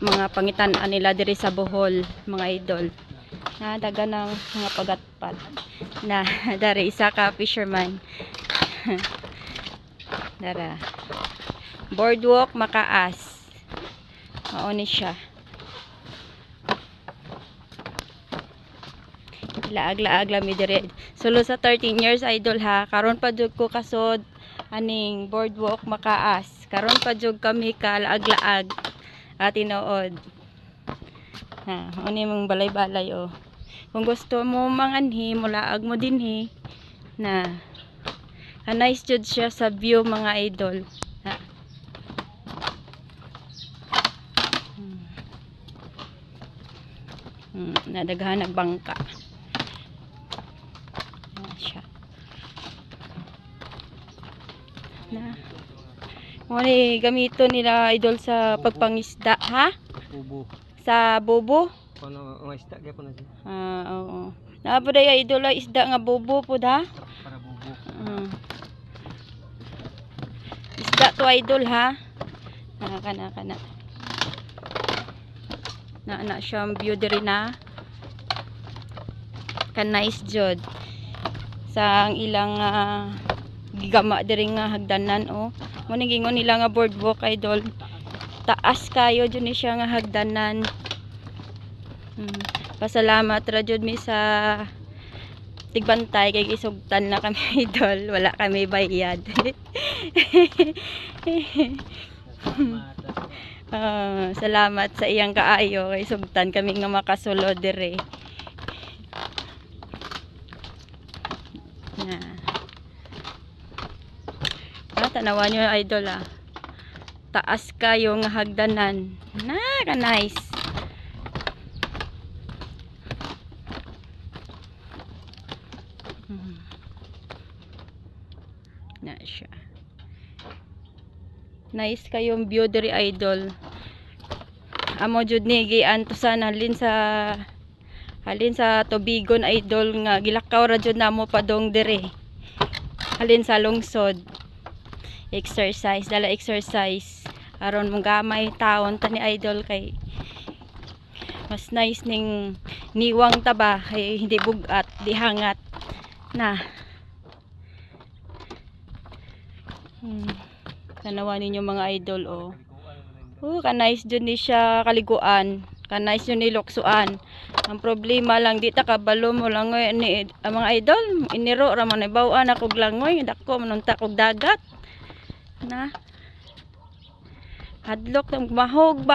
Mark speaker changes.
Speaker 1: mga pangitan-an nila diri sa Bohol, mga idol. Na daga ng mga pagatpat na dari isa ka fisherman. Dara. Boardwalk Makaas. Mao ni siya. Laag-laag lami dire. Sulo sa 13 years idol ha. Karon pa jud ko kasod aning Boardwalk Makaas. Karon pa jud kami ka laag-laag at tinuod. Ha, ani mong balay-balay oh. Kung gusto mo manganhi, mulaag mo dinhi na. Nice jud siya sa view mga idol. Ha. Nadaghan nagbangka. Siya. Na. Muna gamito nila idol sa pagpangisda, ha?
Speaker 2: Bubo.
Speaker 1: Sa bobo?
Speaker 2: Ano ang isda gyud na siya.
Speaker 1: Oo. Naabo day idol isda nga bobo pud ha?
Speaker 2: Para bubo.
Speaker 1: Isda to idol ha. Kana. Na siyang view diri na. Nice jud. Sa ang ilang gigama diri nga hagdanan oh. Mo ning gingon nila nga boardwalk idol. Taas kayo jud ni siya nga hagdanan. Pasalamat ra jud mi sa tigbantay kay isugtan na kami idol. Wala kami bayad. Salamat sa iyang kaayo kay sugtan kami nga makasulod dire. Tanawan nyo idol taas kayo nga hagdanan na ka nice na siya nice kayong view diri idol. Amo jud ni giantusan halin sa tubigon idol nga gilakaw ra jud namo padong diri halin sa lungsod. Exercise aron mong gamay taon tani idol kay mas nice ning niwang taba kay hindi bugat di hangat na. Tanawan ninyo mga idol oh. Ka nice jud ni siya kaliguan, ka nice jud ni luksuan. Ang problema lang di ta kabalo mo langoy ni mga idol iniro ra man ibaw-an ako langoy dako manunta kog dagat na hadlok ng mahog ba